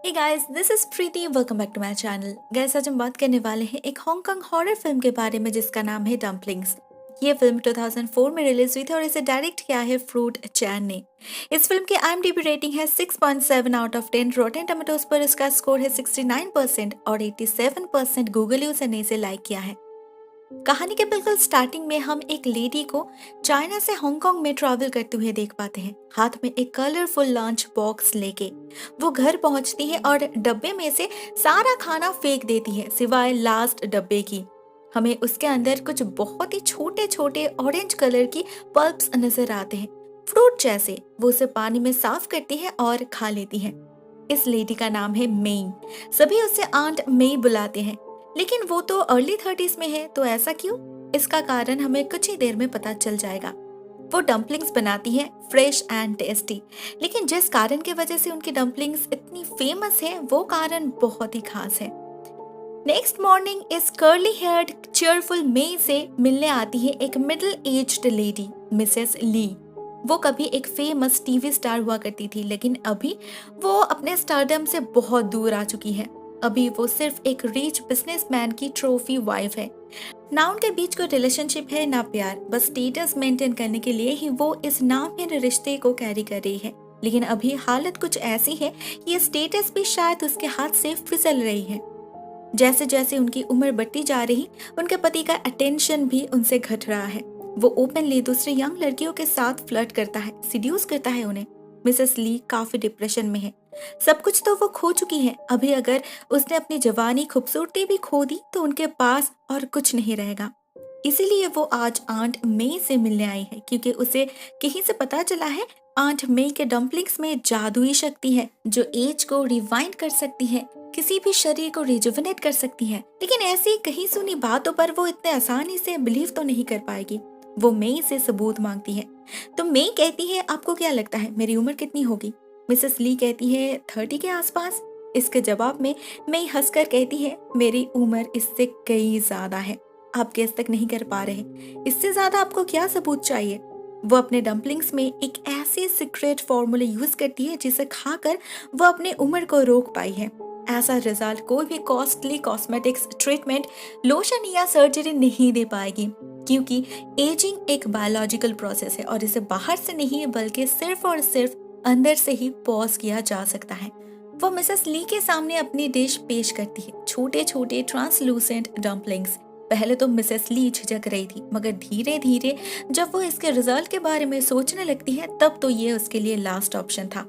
Hey guys, this is Preeti. Welcome back to my channel. Guys, आज हम बात करने वाले हैं एक हांगकांग हॉरर फिल्म के बारे में जिसका नाम है डम्पलिंग्स। ये फिल्म 2004 में रिलीज हुई थी और इसे डायरेक्ट किया है फ्रूट चैन ने। इस फिल्म की IMDb रेटिंग है 6.7 आउट ऑफ 10। रॉटेन टोमेटोज पर इसका स्कोर है 69% और 87% गूगल यूजर ने इसे लाइक किया है। कहानी के बिल्कुल स्टार्टिंग में हम एक लेडी को चाइना से हांगकांग में ट्रैवल करते हुए देख पाते हैं, हाथ में एक कलरफुल लंच बॉक्स लेके। वो घर पहुंचती है और डब्बे में से सारा खाना फेंक देती है सिवाय लास्ट डब्बे की। हमें उसके अंदर कुछ बहुत ही छोटे छोटे ऑरेंज कलर की पल्प्स नजर आते हैं, फ्रूट जैसे। वो उसे पानी में साफ करती है और खा लेती है। इस लेडी का नाम है मेई। सभी उसे आंट मेई बुलाते हैं, लेकिन वो तो अर्ली 30s में है, तो ऐसा क्यों? इसका कारण हमें कुछ ही देर में पता चल जाएगा। वो डम्पलिंग्स बनाती है, फ्रेश एंड टेस्टी। लेकिन जिस कारण की वजह से उनकी डम्पलिंग्स इतनी फेमस है, वो कारण बहुत ही खास है। नेक्स्ट मॉर्निंग इस कर्ली हेयर्ड चेयरफुल मेई से मिलने आती है एक middle aged lady, Mrs Lee. वो कभी एक फेमस टीवी स्टार हुआ करती थी, लेकिन अभी वो अपने स्टारडम से बहुत दूर आ चुकी है। अभी वो सिर्फ एक रिच बिजनेसमैन की ट्रॉफी वाइफ है। ना उनके बीच कोई रिलेशनशिप है ना प्यार, बस स्टेटस मेंटेन करने के लिए ही वो इस नामहीन रिश्ते को कैरी कर रही है। लेकिन अभी हालत कुछ ऐसी है कि ये स्टेटस भी शायद उसके हाथ से फिसल रही है। जैसे जैसे उनकी उम्र बढ़ती जा रही, उनके पति का अटेंशन भी उनसे घट रहा है। वो ओपनली दूसरी यंग लड़कियों के साथ फ्लर्ट करता है, सीड्यूस करता है उन्हें। मिसेस ली काफी डिप्रेशन में है। सब कुछ तो वो खो चुकी है। अभी अगर उसने अपनी जवानी खूबसूरती भी खो दी तो उनके पास और कुछ नहीं रहेगा। इसीलिए वो आज आंट मेई से मिलने आई है, क्योंकि उसे कहीं से पता चला है आंट मेई के डम्पलिंग्स में जादुई शक्ति है जो एज को रिवाइंड कर सकती है, किसी भी शरीर को रिजुविनेट कर सकती है। लेकिन ऐसी कहीं सुनी बातों पर वो इतने आसानी से बिलीव तो नहीं कर पाएगी। वो मेई से सबूत मांगती है। तो मेई कहती है, आपको क्या लगता है मेरी उम्र कितनी होगी? मिसेस ली कहती है 30 के आसपास। इसके जवाब में मेई हंसकर कहती है, मेरी उम्र इससे कई ज्यादा है। आप गेस तक नहीं कर पा रहे। इससे ज्यादा आपको क्या सबूत चाहिए? वो अपने डम्पलिंग्स में एक ऐसी सीक्रेट फॉर्मूला यूज करती है जिसे खाकर वो अपने उम्र को रोक पाई है। ऐसा रिजल्ट कोई भी कॉस्टली कॉस्मेटिक्स ट्रीटमेंट, लोशन या सर्जरी नहीं दे पाएगी, क्योंकि एजिंग एक बायोलॉजिकल प्रोसेस है और इसे बाहर से नहीं बल्कि सिर्फ और सिर्फ अंदर से ही पॉज किया जा सकता है। वो मिसेस ली के सामने अपनी डिश पेश करती है, छोटे छोटे ट्रांसलूसेंट डम्पलिंग्स। पहले तो मिसेस ली झिझक रही थी, मगर धीरे धीरे जब वो इसके रिजल्ट के बारे में सोचने लगती है, तब तो ये उसके लिए लास्ट ऑप्शन था।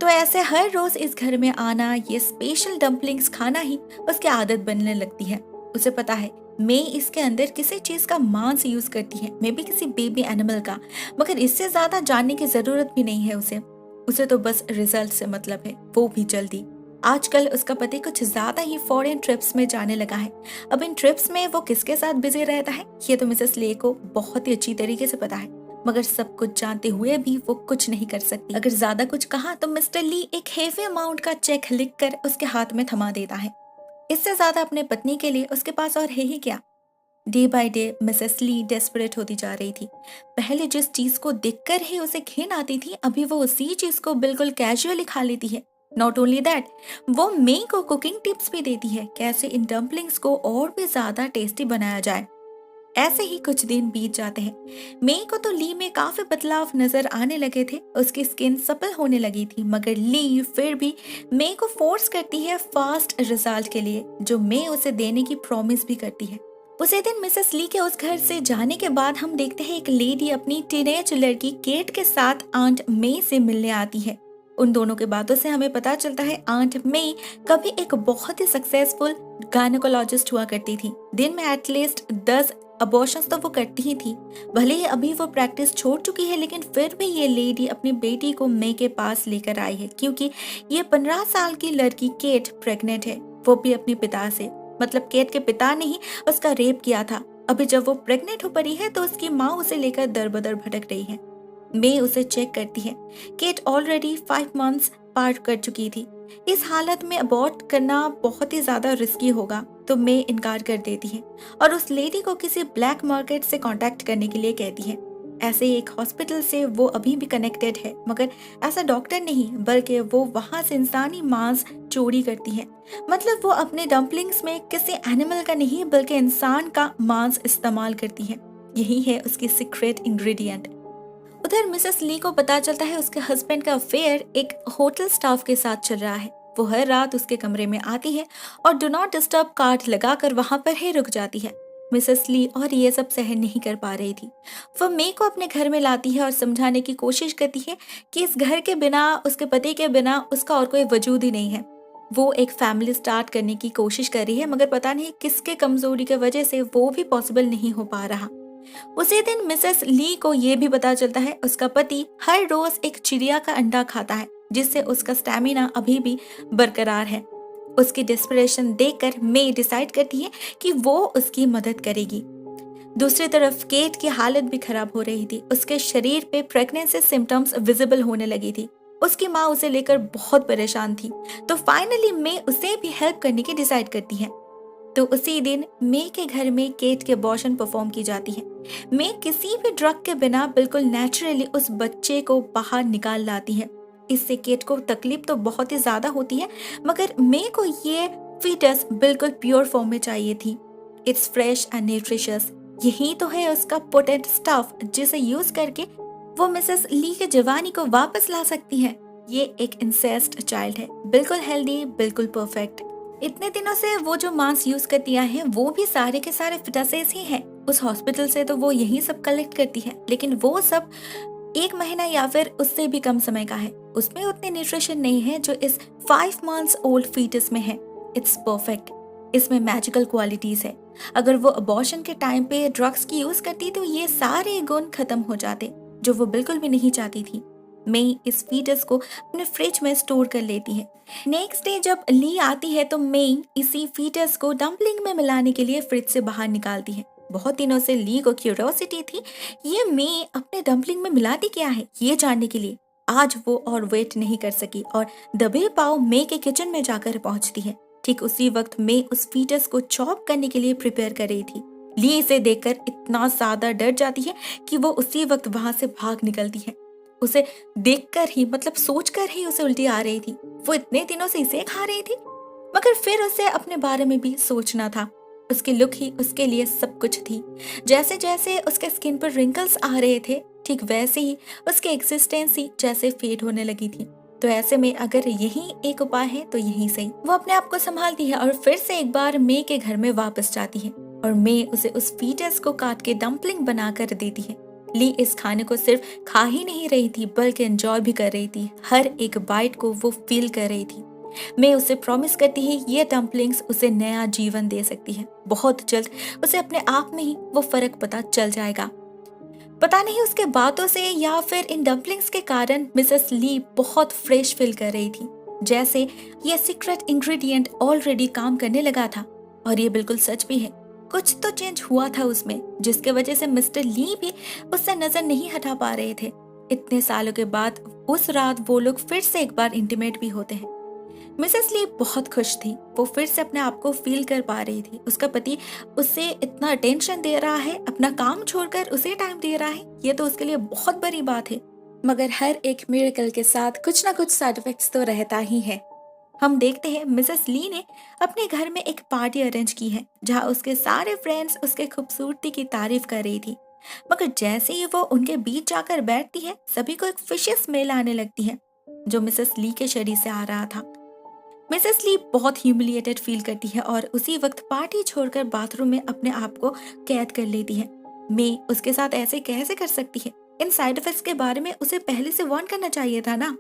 तो ऐसे हर रोज इस घर में आना, ये स्पेशल डम्पलिंग्स खाना ही उसकी आदत बनने लगती है। उसे पता है मैं इसके अंदर किसी चीज का मांस यूज करती है, मे बी किसी बेबी एनिमल का, मगर इससे ज्यादा जानने की जरूरत भी नहीं है उसे तो बस रिजल्ट से मतलब है, वो भी जल्दी। आजकल उसका पति कुछ ज्यादा ही फॉरेन ट्रिप्स में जाने लगा है। अब इन ट्रिप्स में वो किसके साथ बिजी रहता है, ये तो मिसेस ले को बहुत ही अच्छी तरीके से पता है, मगर सब कुछ जानते हुए भी वो कुछ नहीं कर सकती। अगर ज्यादा कुछ कहा तो मिस्टर ली एक हेवी अमाउंट का चेक लिखकर उसके हाथ में थमा देता है। इससे ज्यादा अपने पत्नी के लिए उसके पास और है ही क्या। Day by day Mrs Lee desperate होती जा रही थी। पहले जिस चीज को देखकर ही उसे घिन आती थी, अभी वो उसी चीज को बिल्कुल कैजुअली खा लेती है। नॉट ओनली दैट, वो मेई को कुकिंग टिप्स भी देती है, कैसे इन डम्पलिंग्स को और भी ज्यादा टेस्टी बनाया जाए। ऐसे ही कुछ दिन बीत जाते हैं। मेई को तो ली में काफी बदलाव नजर आने लगे थे। उसकी स्किन सपल होने लगी थी, मगर ली फिर भी मेई को फोर्स करती है फास्ट रिजल्ट के लिए, जो मेई उसे देने की प्रॉमिस भी करती है। उसी दिन मिसेस ली के उस घर से जाने के बाद हम देखते हैं एक लेडी अपनी टीनेज लड़की केट के साथ आंट मेई से मिलने आती है। उन दोनों के बातों से हमें पता चलता है आंट मेई कभी एक बहुत ही सक्सेसफुल गायनेकोलॉजिस्ट हुआ करती थी। दिन में एटलीस्ट 10 अबॉर्शंस तो वो करती ही थी। भले ही अभी वो प्रैक्टिस छोड़ चुकी है, लेकिन फिर भी ये लेडी अपनी बेटी को मेई के पास लेकर आई है, क्योंकि ये 15 साल की लड़की केट प्रेग्नेंट है, वो भी अपने पिता से। मतलब केट के पिता ने ही उसका रेप किया था। अभी जब वो प्रेग्नेंट हो पड़ी है तो उसकी माँ उसे लेकर दर बदर भटक रही है। मेई उसे चेक करती है। केट ऑलरेडी 5 मंथ्स पार कर चुकी थी। इस हालत में अबॉर्ट करना बहुत ही ज्यादा रिस्की होगा, तो मेई इनकार कर देती है और उस लेडी को किसी ब्लैक मार्केट से कांटेक्ट करने के लिए कहती है। ऐसे एक हॉस्पिटल से वो अभी भी कनेक्टेड है, मगर ऐसा डॉक्टर नहीं बल्कि वो वहां से इंसानी मांस चोरी करती है। मतलब वो अपने डम्पलिंग्स में किसी एनिमल का नहीं बल्कि इंसान का मांस इस्तेमाल करती है। यही है उसकी सीक्रेट इंग्रेडिएंट। उधर मिसेस ली को पता चलता है उसके हस्बैंड का अफेयर एक होटल स्टाफ के साथ चल रहा है। वो हर रात उसके कमरे में आती है और डू नॉट डिस्टर्ब कार्ड लगाकर वहां पर ही रुक जाती है। मिसेस ली और ये सब सहन नहीं कर पा रही थी। वो मे को अपने घर में लाती है और समझाने की कोशिश करती है कि इस घर के बिना, उसके पति के बिना उसका और कोई वजूद ही नहीं है। वो एक फैमिली स्टार्ट करने की कोशिश कर रही है, मगर पता नहीं किसके कमजोरी की वजह से वो भी पॉसिबल नहीं हो पा रहा। उसी दिन मिसेस ली को ये भी पता चलता है उसका पति हर रोज एक चिड़िया का अंडा खाता है, जिससे उसका स्टैमिना अभी भी बरकरार है। उसकी डिस्परेशन देखकर मे डिसाइड करती है कि वो उसकी मदद करेगी। दूसरी तरफ केट की हालत भी खराब हो रही थी। उसके शरीर पे प्रेगनेंसी सिम्टम्स विजिबल होने लगी थी। उसकी माँ उसे लेकर बहुत परेशान थी, तो फाइनली मे उसे भी हेल्प करने की डिसाइड करती है। तो उसी दिन मे के घर में केट के अबॉर्शन परफॉर्म की जाती है। मे किसी भी ड्रग के बिना बिल्कुल नेचुरली उस बच्चे को बाहर निकाल लाती है। इससे केट को तकलीफ तो बहुत ही ज्यादा होती है, मगर मे को ये फीटस बिल्कुल प्योर फॉर्म में चाहिए थी। It's fresh and nutritious. यही तो है उसका पोटेंट स्टफ, जिसे यूज करके वो मिसेस ली के जवानी को वापस ला सकती है। ये एक इंसेस्ट चाइल्ड है, बिल्कुल हेल्दी, बिल्कुल परफेक्ट। इतने दिनों से वो जो मांस यूज करती आई है वो भी सारे के सारे फिटसेस ही हैं। उस हॉस्पिटल से तो वो यही सब कलेक्ट करती है, लेकिन वो सब 1 महीना या फिर उससे भी कम समय का है। उसमें उतने न्यूट्रिशन नहीं है जो इस 5 months ओल्ड फीटस में है। It's perfect. इसमें मैजिकल क्वालिटीज है। अगर वो अबॉर्शन के टाइम पे ड्रग्स की यूज करती तो ये सारे गुण खत्म हो जाते, जो वो बिल्कुल भी नहीं चाहती थी। मई इस फीटस को अपने फ्रिज में स्टोर कर लेती है। नेक्स्ट डे जब ली आती है तो मई इसी फीटस को डम्पलिंग में मिलाने के लिए फ्रिज से बाहर निकालती है। बहुत दिनों से ली को क्यूरियोसिटी थी, ये मई अपने डम्पलिंग में मिलाती क्या है ये जानने के लिए। आज वो और वेट नहीं कर सकी और दबे पाव मई के किचन में जाकर पहुंचती है। ठीक उसी वक्त मई उस फीटस को चॉप करने के लिए प्रिपेयर कर रही थी। ली इसे देखकर इतना ज्यादा डर जाती है कि वो उसी वक्त वहां से भाग निकलती है। उसे देखकर ही, मतलब सोचकर ही उसे उल्टी आ रही थी। वो इतने दिनों से इसे खा रही थी, मगर फिर उसे अपने बारे में भी सोचना था। उसकी लुक ही उसके लिए सब कुछ थी। जैसे जैसे उसके स्किन पर रिंकल्स आ रहे थे, ठीक वैसे ही उसकी एग्जिस्टेंस ही जैसे फेड होने लगी थी। तो ऐसे में अगर यही एक उपाय है तो यही सही। वो अपने आप को संभालती है और फिर से एक बार मे के घर में वापस जाती है और मे उसे उस फीटस को काट के डम्पलिंग बना कर देती है। ली इस खाने को सिर्फ खा ही नहीं रही थी बल्कि एंजॉय भी कर रही थी। हर एक बाइट को वो फील कर रही थी। मैं उसे प्रॉमिस करती है ये डम्पलिंग्स उसे नया जीवन दे सकती है। बहुत जल्द उसे अपने आप में ही वो फर्क पता चल जाएगा। पता नहीं उसके बातों से या फिर इन डम्पलिंग्स के कारण मिसेस ली बहुत फ्रेश फील कर रही थी, जैसे ये सीक्रेट इंग्रेडिएंट ऑलरेडी काम करने लगा था। और ये बिल्कुल सच भी है। कुछ तो चेंज हुआ था उसमें, जिसके वजह से मिस्टर ली भी उससे नजर नहीं हटा पा रहे थे। इतने सालों के बाद उस रात वो लोग फिर से एक बार इंटीमेट भी होते हैं। मिसेस ली बहुत खुश थी। वो फिर से अपने आप को फील कर पा रही थी। उसका पति उससे इतना अटेंशन दे रहा है, अपना काम छोड़कर उसे टाइम दे रहा है, ये तो उसके लिए बहुत बड़ी बात है। मगर हर एक मिरेकल के साथ कुछ ना कुछ साइड इफेक्ट्स तो रहता ही है। हम देखते हैं मिसेस ली ने अपने घर में एक पार्टी अरेंज की है, जहां उसके सारे फ्रेंड्स उसके खूबसूरती की तारीफ कर रही थी। मगर जैसे ही वो उनके बीच जाकर बैठती है, सभी को एक फिशी स्मेल आने लगती है, जो मिसेस ली के शरीर से आ रहा था। मिसेस ली बहुत ह्यूमिलिएटेड फील करती है और उसी वक्त पार्टी छोड़कर बाथरूम में अपने आप को कैद कर लेती है। मे उसके साथ ऐसे कैसे कर सकती है? इन साइड इफेक्ट्स के बारे में उसे पहले से वार्न करना चाहिए था ना।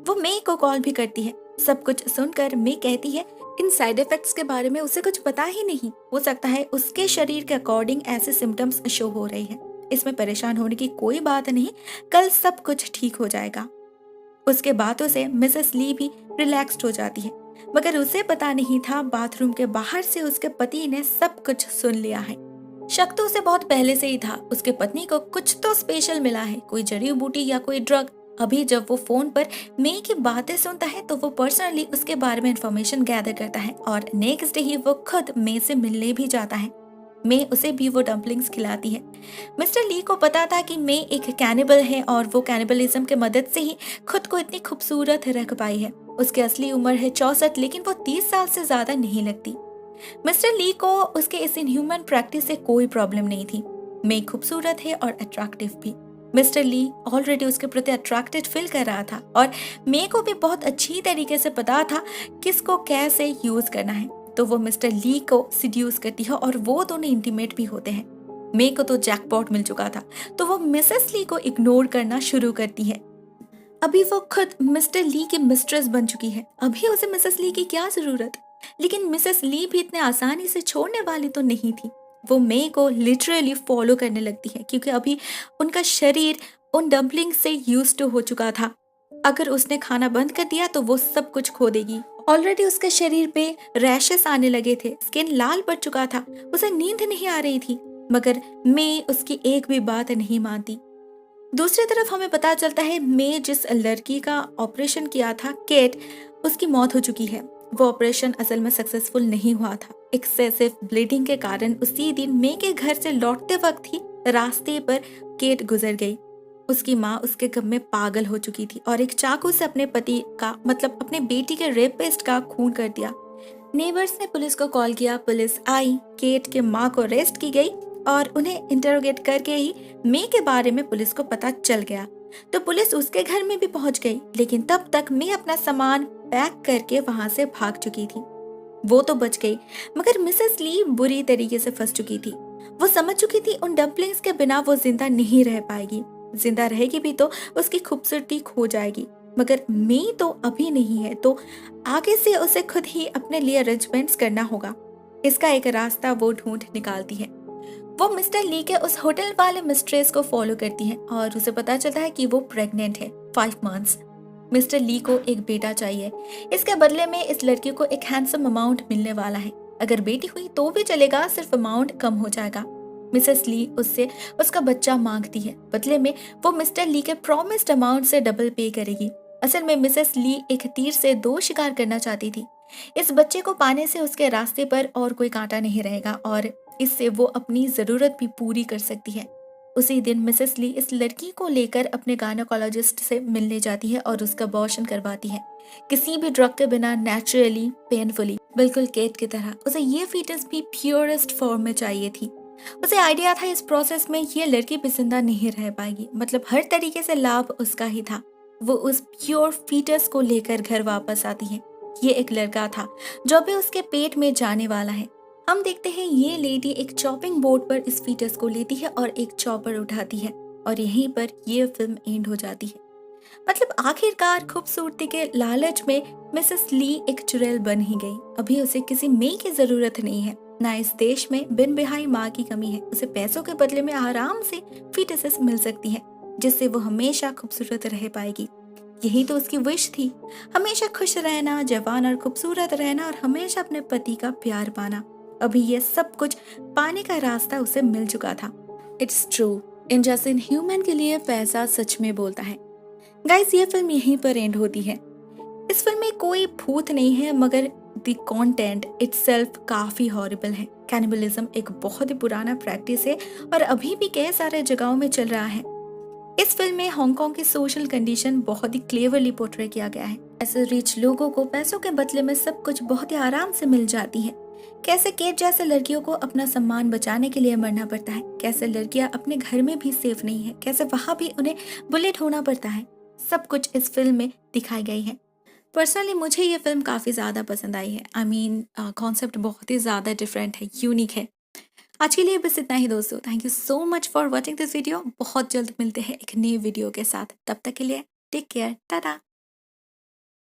वो मे को कॉल भी करती है। सब कुछ सुनकर मे कहती है इन साइड इफेक्ट्स के बारे में उसे कुछ पता ही नहीं। हो सकता है उसके शरीर के अकॉर्डिंग ऐसे सिम्टम्स शो हो रहे हैं। इसमें परेशान होने की कोई बात नहीं, कल सब कुछ ठीक हो जाएगा। उसके बातों से मिसेस ली भी रिलैक्स्ड हो जाती है, मगर उसे पता नहीं था बाथरूम के बाहर से उसके पति ने सब कुछ सुन लिया है। शक तो उसे बहुत पहले से ही था। उसके पत्नी को कुछ तो स्पेशल मिला है, कोई जड़ी बूटी या कोई ड्रग। अभी जब वो फोन पर मे की बातें सुनता है तो वो पर्सनली उसके बारे में इंफॉर्मेशन गैदर करता है और नेक्स्ट डे ही वो खुद मे से मिलने भी जाता है। मे उसे भी वो डम्पलिंग्स खिलाती है। मिस्टर ली को पता था कि मे एक कैनिबल है और वो कैनिबलिज्म के मदद से ही खुद को इतनी खूबसूरत रख पाई है। उसकी असली उम्र है 64, लेकिन वो 30 साल से ज्यादा नहीं लगती। मिस्टर ली को उसके इस इनह्यूमन प्रैक्टिस से कोई प्रॉब्लम नहीं थी। मे खूबसूरत है और अट्रैक्टिव भी। मिस्टर ली ऑलरेडी उसके प्रति अट्रैक्टेड फील कर रहा था और मे को भी बहुत अच्छी तरीके से पता था किसको कैसे यूज करना है। तो वो मिस्टर ली को सिड्यूस करती है और वो दोनों इंटीमेट भी होते हैं। मे को तो जैकपॉट मिल चुका था, तो वो मिसेस ली को इग्नोर करना शुरू करती है। अभी वो खुद मिस्टर ली की मिस्ट्रेस बन चुकी है, अभी उसे मिसेस ली की क्या जरूरत। लेकिन मिसेस ली भी इतने आसानी से छोड़ने वाली तो नहीं थी। वो मे को लिटरली फॉलो करने लगती है क्योंकि अभी उनका शरीर उन डम्पलिंग से यूज टू हो चुका था। अगर उसने खाना बंद कर दिया तो वो सब कुछ खो देगी। ऑलरेडी उसके शरीर पे रैशेस आने लगे थे, स्किन लाल पड़ चुका था, उसे नींद नहीं आ रही थी, मगर मे उसकी एक भी बात नहीं मानती। दूसरी तरफ हमें पता चलता है मे जिस लड़की का ऑपरेशन किया था केट, उसकी मौत हो चुकी है। वो ऑपरेशन असल में सक्सेसफुल नहीं हुआ था। एक्सेसिव ब्लीडिंग के कारण उसी दिन मे के घर से लौटते वक्त ही रास्ते पर केट गुजर गई। उसकी माँ उसके गम में पागल हो चुकी थी और एक चाकू से अपने पति का मतलब अपने बेटी के रेपिस्ट का खून कर दिया। नेबर्स ने पुलिस को कॉल किया, पुलिस आई, केट के माँ को अरेस्ट की गई और उन्हें इंटरोगेट करके ही मे के बारे में पुलिस को पता चल गया। तो पुलिस उसके घर में भी पहुंच गई, लेकिन तब तक मे अपना सामान पैक करके वहां से भाग चुकी थी। वो तो बच गई, मगर मिसेस ली बुरी तरीके से फंस चुकी थी। वो समझ चुकी थी उन डम्पलिंग्स के बिना वो जिंदा नहीं रह पाएगी, जिंदा रहेगी भी तो उसकी खूबसूरती खो जाएगी। मगर मे तो अभी नहीं है, तो आगे से उसे खुद ही अपने लिए अरेंजमेंट्स करना होगा। इसका एक रास्ता वो ढूंढ निकालती है। वो मिस्टर ली के उस होटल वाले मिस्ट्रेस को फॉलो करती है और उसे पता चलता है कि वो प्रेग्नेंट है 5 मंथ्स। मिस्टर ली को एक बेटा चाहिए। इसके बदले में इस लड़की को एक हैंडसम अमाउंट मिलने वाला है। अगर बेटी हुई तो भी चलेगा, सिर्फ अमाउंट कम हो जाएगा। मिसेस ली उससे उसका बच्चा मांगती है, बदले में वो मिस्टर ली के प्रॉमिस्ड अमाउंट से डबल पे करेगी। असल में मिसेस ली एक तीर से 2 शिकार करना चाहती थी। इस बच्चे को पाने से उसके रास्ते पर और कोई कांटा नहीं रहेगा और इससे वो अपनी जरूरत भी पूरी कर सकती है। उसी दिन मिसेस ली इस लड़की को लेकर अपने गायनेकोलॉजिस्ट से मिलने जाती है और उसका अबॉर्शन करवाती है, किसी भी ड्रग के बिना, नेचुरली, पेनफुली, बिल्कुल केट की तरह। उसे ये फीटस भी प्योरेस्ट फॉर्म में चाहिए थी। उसे आइडिया था इस प्रोसेस में ये लड़की भी जिंदा नहीं रह पाएगी, मतलब हर तरीके से लाभ उसका ही था। वो उस प्योर फीटस को लेकर घर वापस आती है। ये एक लड़का था जो भी उसके पेट में जाने वाला है। हम देखते हैं ये लेडी एक चॉपिंग बोर्ड पर इस फीटस को लेती है और एक चॉपर उठाती है और यहीं पर ये फिल्म एंड हो जाती है। मतलब आखिरकार खूबसूरती के लालच में मिसेस ली एक चुड़ैल बन ही गई। अभी उसे किसी मेई की जरूरत नहीं है, ना इस देश में बिन बिहाई माँ की कमी है। उसे पैसों के बदले में आराम से फीटसेस मिल सकती है, जिससे वो हमेशा खूबसूरत रह पाएगी। यही तो उसकी विश थी, हमेशा खुश रहना, जवान और खूबसूरत रहना और हमेशा अपने पति का प्यार पाना। अभी ये सब कुछ पाने का रास्ता उसे मिल चुका था। इट्स ट्रू, इन जैसे इन ह्यूमन के लिए पैसा सच में बोलता है। गाइस, ये फिल्म यहीं पर एंड होती है। इस फिल्म में कोई भूत नहीं है, मगर द कंटेंट इटसेल्फ काफी हॉरिबल है। कैनिबलिज्म एक बहुत ही पुराना प्रैक्टिस है और अभी भी कई सारे जगहों में चल रहा है। इस फिल्म में हांगकांग की सोशल कंडीशन बहुत ही क्लेवरली पोर्ट्रे किया गया है। ऐसे रिच लोगों को पैसों के बदले में सब कुछ बहुत ही आराम से मिल जाती है। कैसे केट जैसे लड़कियों को अपना सम्मान बचाने के लिए मरना पड़ता है, कैसे लड़कियां अपने घर में भी सेफ नहीं है, कैसे वहां भी उन्हें बुलेट होना पड़ता है। सब कुछ इस फिल्म में दिखाई गई है। पर्सनली मुझे ये फिल्म काफ़ी ज़्यादा पसंद आई है। आई मीन कॉन्सेप्ट बहुत ही ज़्यादा डिफरेंट है, यूनिक है। आज के लिए बस इतना ही दोस्तों। Thank you so much for watching this video. बहुत जल्द मिलते हैं एक नई वीडियो के साथ। तब तक के लिए टेक केयर, टाटा।